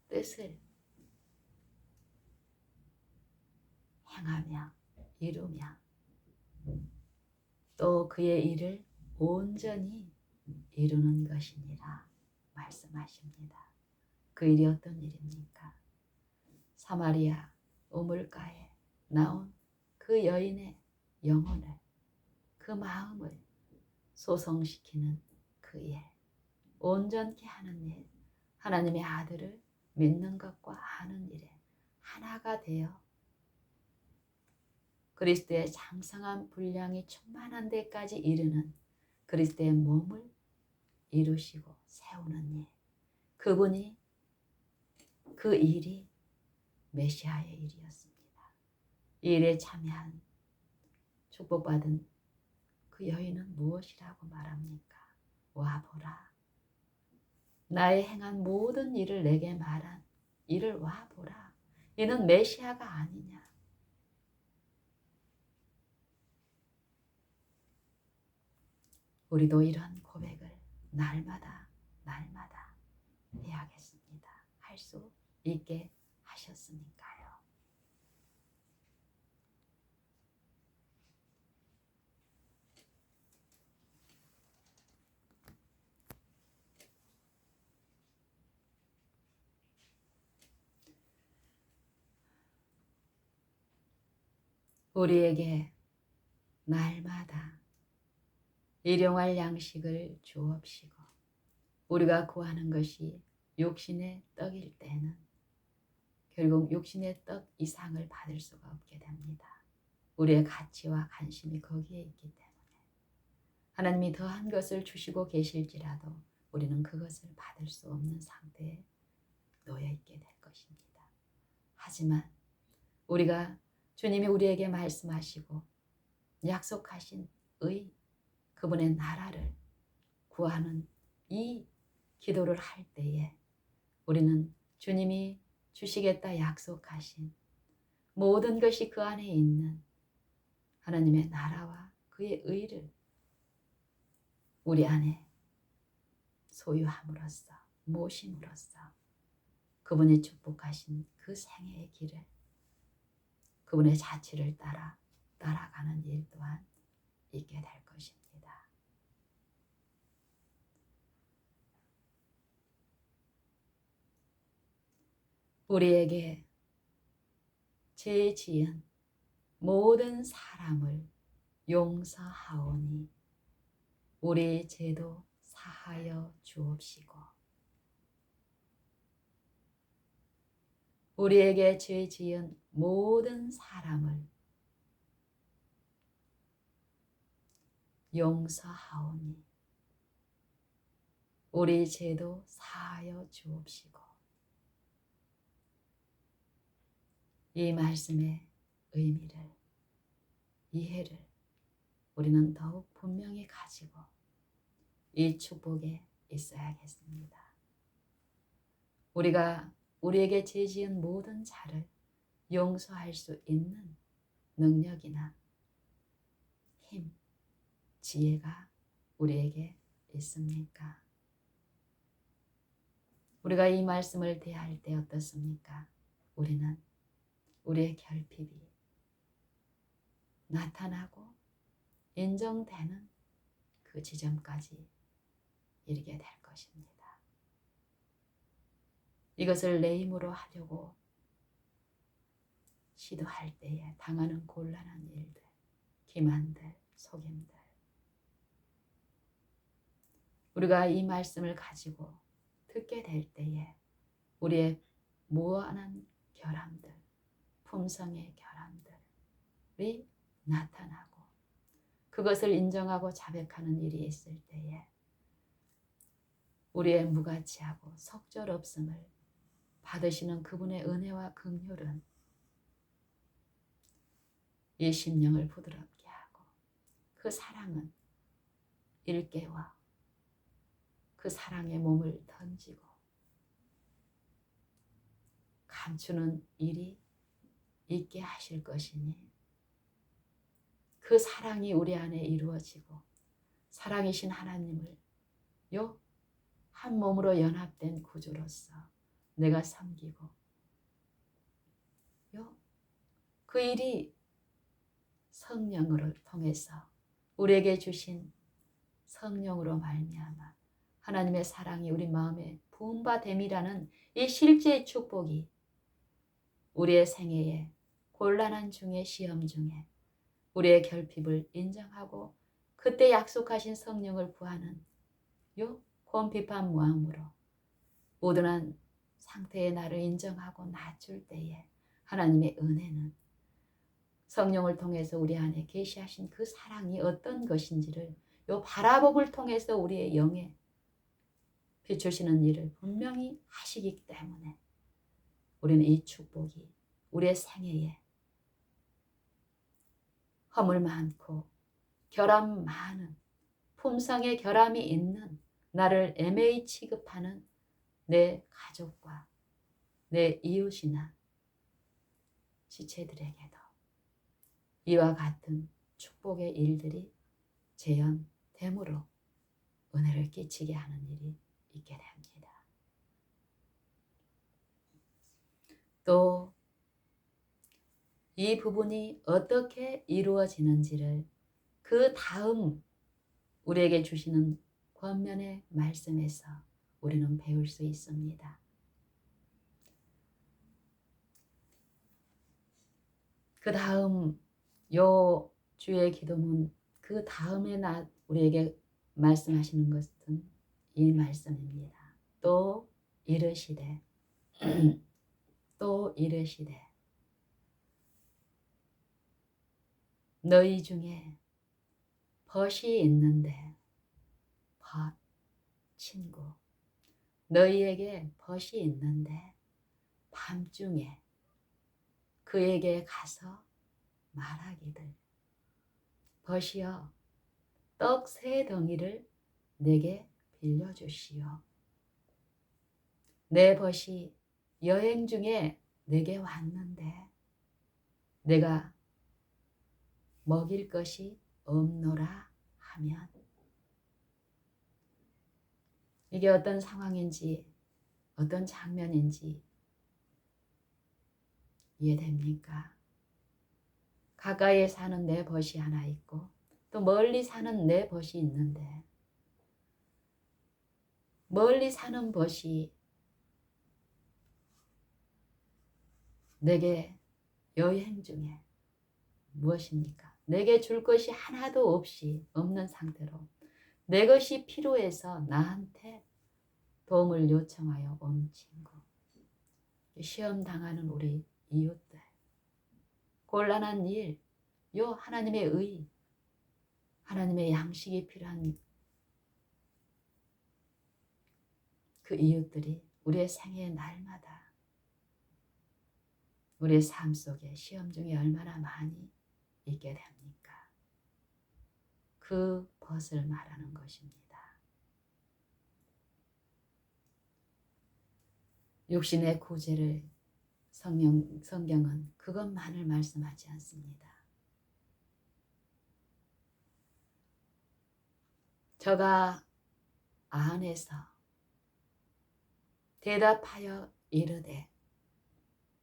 뜻을 행하며 이루며 또 그의 일을 온전히 이루는 것이니라 말씀하십니다. 그 일이 어떤 일입니까? 사마리아 우물가에 나온 그 여인의 영혼을 그 마음을 소성시키는 그 일, 온전케 하는 일, 하나님의 아들을 믿는 것과 아는 일에 하나가 되어 그리스도의 장성한 분량이 충만한 데까지 이르는 그리스도의 몸을 이루시고 세우는 일. 그분이 그 일이 메시아의 일이었습니다. 이 일에 참여한 축복받은 그 여인은 무엇이라고 말합니까? 와 보라. 나의 행한 모든 일을 내게 말한 이를 와 보라. 이는 메시아가 아니냐. 우리도 이런 고백을 날마다 해야겠습니다. 할 수 있게 하셨으니까요. 우리에게 날마다 일용할 양식을 주옵시고 우리가 구하는 것이 육신의 떡일 때는 결국 육신의 떡 이상을 받을 수가 없게 됩니다. 우리의 가치와 관심이 거기에 있기 때문에 하나님이 더한 것을 주시고 계실지라도 우리는 그것을 받을 수 없는 상태에 놓여 있게 될 것입니다. 하지만 우리가 주님이 우리에게 말씀하시고 약속하신 그분의 나라를 구하는 이 기도를 할 때에 우리는 주님이 주시겠다 약속하신 모든 것이 그 안에 있는 하나님의 나라와 그의 의를 우리 안에 소유함으로써 모심으로써 그분이 축복하신 그 생애의 길을 그분의 자취를 따라가는 일 또한 있게 될 것입니다. 우리에게 죄 지은 모든 사람을 용서하오니 우리 죄도 사하여 주옵시고 우리에게 죄 지은 모든 사람을 용서하오니 우리 죄도 사하여 주옵시고 이 말씀의 의미를 이해를 우리는 더욱 분명히 가지고 이 축복에 있어야겠습니다. 우리가 우리에게 죄 지은 모든 자를 용서할 수 있는 능력이나 힘, 지혜가 우리에게 있습니까? 우리가 이 말씀을 대할 때 어떻습니까? 우리는 우리의 결핍이 나타나고 인정되는 그 지점까지 이르게 될 것입니다. 이것을 내 힘으로 하려고 시도할 때에 당하는 곤란한 일들, 기만들, 속임들 우리가 이 말씀을 가지고 듣게 될 때에 우리의 무한한 결함들, 품성의 결함들이 나타나고 그것을 인정하고 자백하는 일이 있을 때에 우리의 무가치하고 속절없음을 받으시는 그분의 은혜와 긍휼은 이 심령을 부드럽게 하고 그 사랑은 일깨워 그 사랑의 몸을 던지고 감추는 일이 있게 하실 것이니 그 사랑이 우리 안에 이루어지고 사랑이신 하나님을 한 몸으로 연합된 구주로서 내가 섬기고 그 일이 성령으로 통해서 우리에게 주신 성령으로 말미암아 하나님의 사랑이 우리 마음에 부음바됨이라는 이 실제의 축복이 우리의 생애에 곤란한 중에 시험 중에 우리의 결핍을 인정하고 그때 약속하신 성령을 구하는 곤핍한 마음으로 모든한 상태의 나를 인정하고 낮출 때에 하나님의 은혜는 성령을 통해서 우리 안에 계시하신 그 사랑이 어떤 것인지를 요 바라봄을 통해서 우리의 영에 비추시는 일을 분명히 하시기 때문에 우리는 이 축복이 우리의 생애에 허물 많고 결함 많은 품성의 결함이 있는 나를 애매히 취급하는 내 가족과 내 이웃이나 지체들에게도 이와 같은 축복의 일들이 재현됨으로 은혜를 끼치게 하는 일이 있게 됩니다. 또 이 부분이 어떻게 이루어지는지를 그 다음 우리에게 주시는 권면의 말씀에서 우리는 배울 수 있습니다. 그 다음 요 주의 기도문 그 다음에 우리에게 말씀하시는 것은 이 말씀입니다. 또 이르시되 또 이르시되 너희 중에 벗이 있는데 벗 친구 너희에게 벗이 있는데 밤중에 그에게 가서 말하기를 벗이여 떡 3덩이를 내게 빌려주시오. 내 벗이 여행 중에 내게 왔는데 내가 먹일 것이 없노라 하면 이게 어떤 상황인지 어떤 장면인지 이해됩니까? 가까이에 사는 내 벗이 하나 있고 또 멀리 사는 내 벗이 있는데 멀리 사는 벗이 내게 여행 중에 무엇입니까? 내게 줄 것이 하나도 없는 상태로 내 것이 필요해서 나한테 도움을 요청하여 온 친구, 시험 당하는 우리 이웃들, 곤란한 일, 요 하나님의 의, 하나님의 양식이 필요한 그 이웃들이 우리의 생애의 날마다 우리의 삶 속에 시험 중에 얼마나 많이 있게 됩니까? 그 벗을 말하는 것입니다. 육신의 구제를 성경은 그것만을 말씀하지 않습니다. 저가 안에서 대답하여 이르되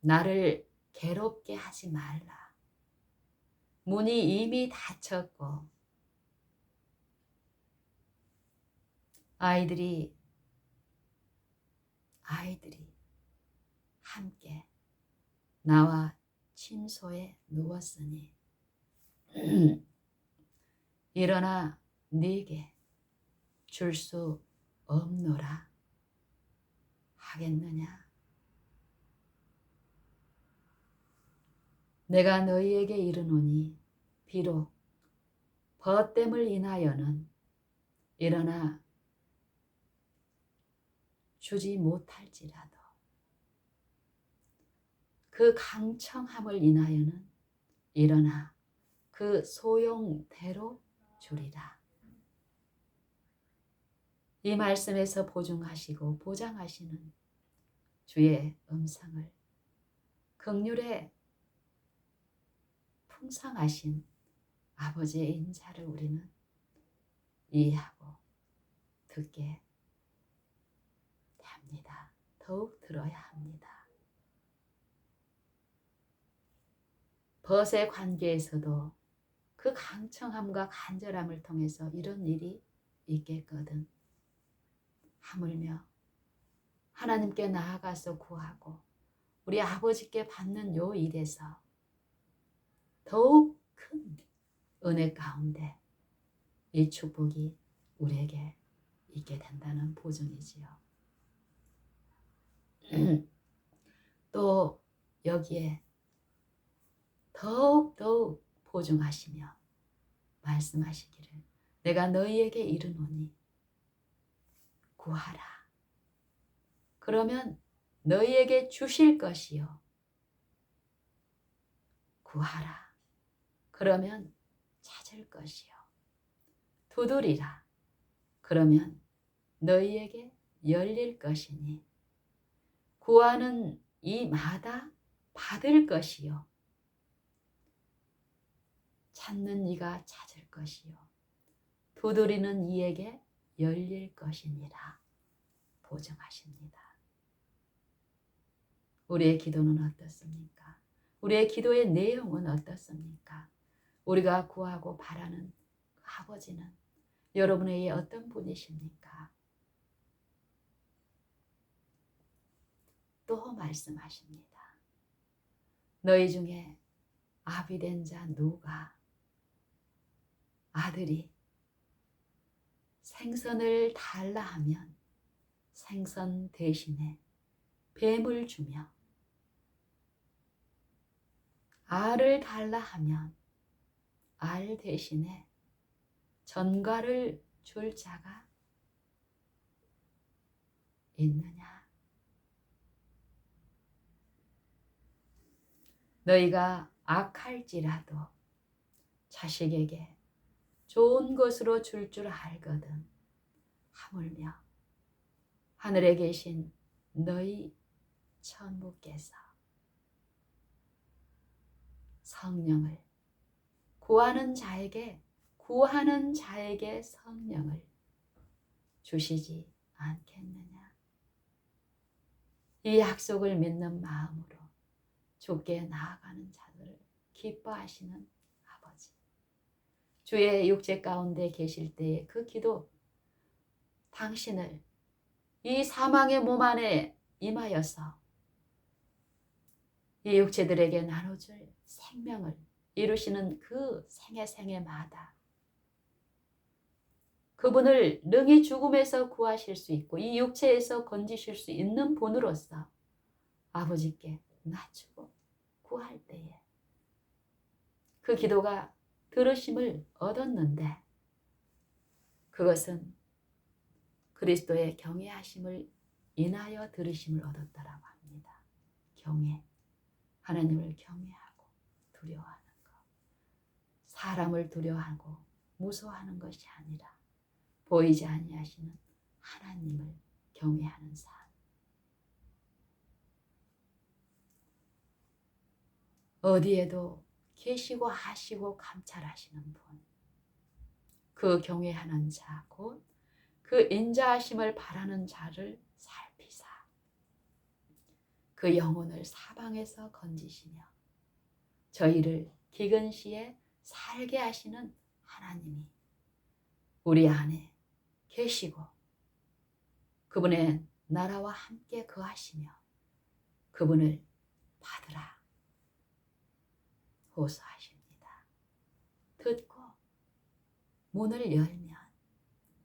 나를 괴롭게 하지 말라. 문이 이미 닫혔고 아이들이 함께 나와 침소에 누웠으니 일어나 네게 줄 수 없노라 하겠느냐? 내가 너희에게 이르노니 비록 벗됨을 인하여는 일어나 주지 못할지라도 그 강청함을 인하여는 일어나 그 소용대로 주리라. 이 말씀에서 보증하시고 보장하시는 주의 음성을 긍휼의 풍성하신 아버지의 인자를 우리는 이해하고 듣게 됩니다. 더욱 들어야 합니다. 벗의 관계에서도 그 강청함과 간절함을 통해서 이런 일이 있겠거든. 하물며 하나님께 나아가서 구하고 우리 아버지께 받는 요 일에서 더욱 큰 은혜 가운데 이 축복이 우리에게 있게 된다는 보증이지요. 또 여기에 더욱더욱 보증하시며 말씀하시기를 내가 너희에게 이르노니 구하라. 그러면 너희에게 주실 것이요. 구하라. 그러면 찾을 것이요. 두드리라. 그러면 너희에게 열릴 것이니 구하는 이마다 받을 것이요. 찾는 이가 찾을 것이요. 두드리는 이에게 열릴 것이니라 보증하십니다. 우리의 기도는 어떻습니까? 우리의 기도의 내용은 어떻습니까? 우리가 구하고 바라는 그 아버지는 여러분에게 어떤 분이십니까? 또 말씀하십니다. 너희 중에 아비된 자 누가 아들이 생선을 달라 하면 생선 대신에 뱀을 주며 알을 달라 하면 알 대신에 전갈을 줄 자가 있느냐? 너희가 악할지라도 자식에게 좋은 것으로 줄 줄 알거든 하물며 하늘에 계신 너희 천부께서 성령을 구하는 자에게 성령을 주시지 않겠느냐? 이 약속을 믿는 마음으로 주께 나아가는 자들을 기뻐하시는 아버지. 주의 육체 가운데 계실 때의 그 기도, 당신을 이 사망의 몸 안에 임하여서 이 육체들에게 나눠줄 생명을 이루시는 그 생애마다 그분을 능히 죽음에서 구하실 수 있고 이 육체에서 건지실 수 있는 분으로서 아버지께 낮추고 구할 때에 그 기도가 들으심을 얻었는데 그것은 그리스도의 경외하심을 인하여 들으심을 얻었다라고 합니다. 경외, 하나님을 경외하고 두려워하는 것, 사람을 두려워하고 무서워하는 것이 아니라 보이지 아니하시는 하나님을 경외하는 삶. 어디에도 계시고 하시고 감찰하시는 분, 그 경외하는 자, 곧 그 인자하심을 바라는 자를 살피사 그 영혼을 사방에서 건지시며 저희를 기근 시에 살게 하시는 하나님이 우리 안에 계시고 그분의 나라와 함께 거하시며 그분을 받으라 호소하십니다. 듣고 문을 열면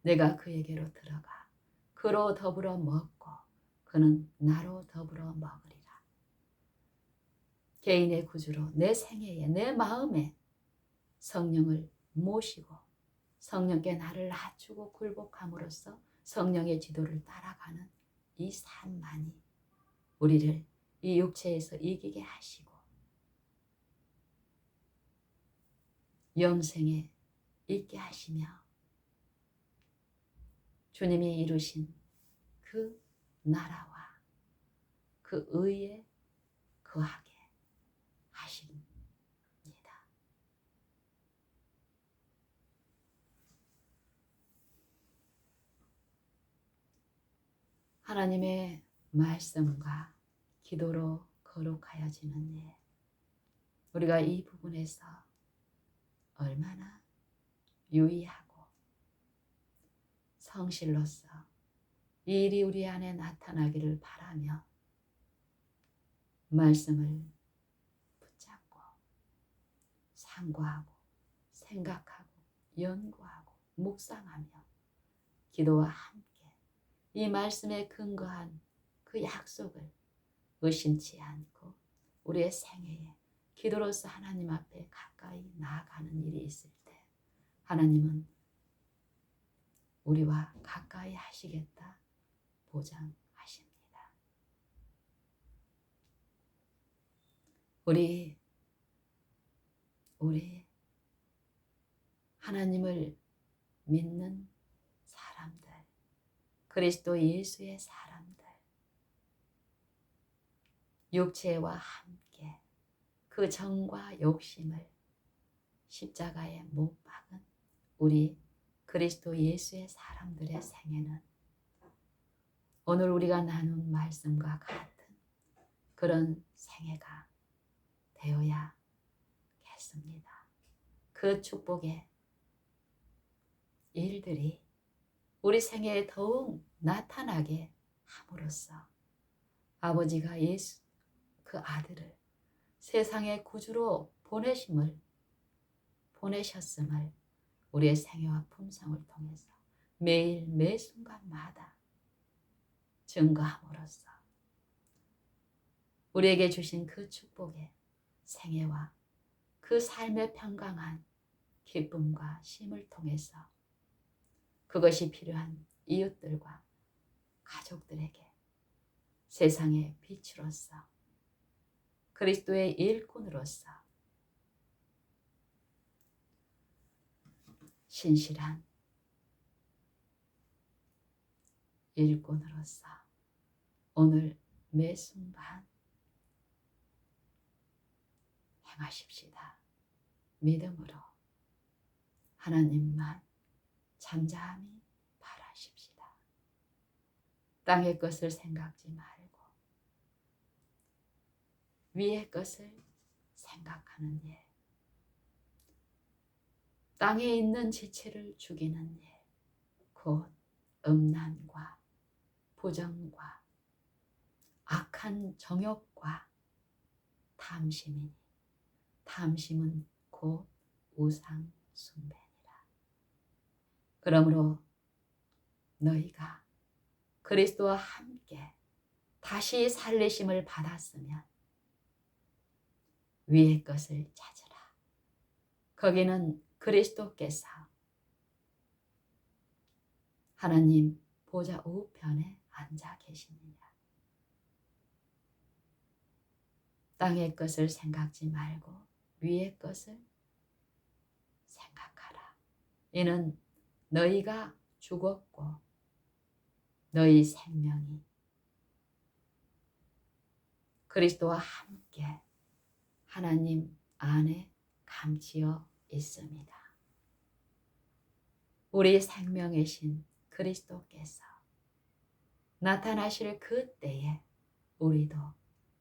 내가 그에게로 들어가 그로 더불어 먹고 그는 나로 더불어 먹으리라. 개인의 구주로 내 생애에 내 마음에 성령을 모시고 성령께 나를 낮추고 굴복함으로써 성령의 지도를 따라가는 이 삶만이 우리를 이 육체에서 이기게 하시고 영생에 있게 하시며 주님이 이루신 그 나라와 그 의에 거하게 하십니다. 하나님의 말씀과 기도로 거룩하여지는 일, 우리가 이 부분에서 얼마나 유의하고 성실로서 이 일이 우리 안에 나타나기를 바라며 말씀을 붙잡고 상고하고 생각하고 연구하고 묵상하며 기도와 함께 이 말씀에 근거한 그 약속을 의심치 않고 우리의 생애에 기도로서 하나님 앞에 가까이 나아가는 일이 있을 때 하나님은 우리와 가까이 하시겠다 보장하십니다. 우리 하나님을 믿는 사람들, 그리스도 예수의 사람들, 육체와 함께 그 정과 욕심을 십자가에 못 박은 우리 그리스도 예수의 사람들의 생애는 오늘 우리가 나눈 말씀과 같은 그런 생애가 되어야겠습니다. 그 축복의 일들이 우리 생애에 더욱 나타나게 함으로써 아버지가 예수 그 아들을 세상의 구주로 보내셨음을 우리의 생애와 품성을 통해서 매일 매 순간마다 증거함으로써 우리에게 주신 그 축복의 생애와 그 삶의 평강한 기쁨과 쉼을 통해서 그것이 필요한 이웃들과 가족들에게 세상의 빛으로서 그리스도의 일꾼으로서 신실한 일꾼으로서 오늘 매 순간 행하십시다. 믿음으로 하나님만 잠잠히 바라십시다. 땅의 것을 생각지 말고 위의 것을 생각하는 일, 땅에 있는 지체를 죽이는 일, 곧 음란과 부정과 악한 정욕과 탐심이니 탐심은 곧 우상 숭배니라. 그러므로 너희가 그리스도와 함께 다시 살리심을 받았으면 위의 것을 찾으라. 거기는 그리스도께서 하나님 보좌 우편에 앉아 계시느냐. 땅의 것을 생각지 말고 위의 것을 생각하라. 이는 너희가 죽었고 너희 생명이 그리스도와 함께 하나님 안에 감추어 있습니다. 우리 생명이신 그리스도께서 나타나실 그때에 우리도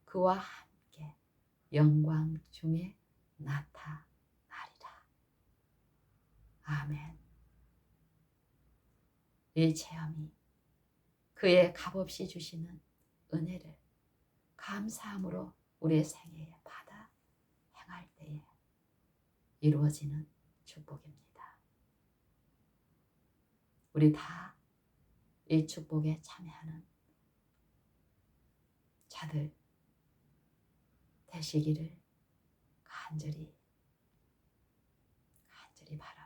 그와 함께 영광 중에 나타나리라. 아멘. 이 체험이 그의 값없이 주시는 은혜를 감사함으로 우리의 생애에 받아 행할 때에 이루어지는 축복입니다. 우리 다 이 축복에 참여하는 자들 되시기를 간절히 바랍니다.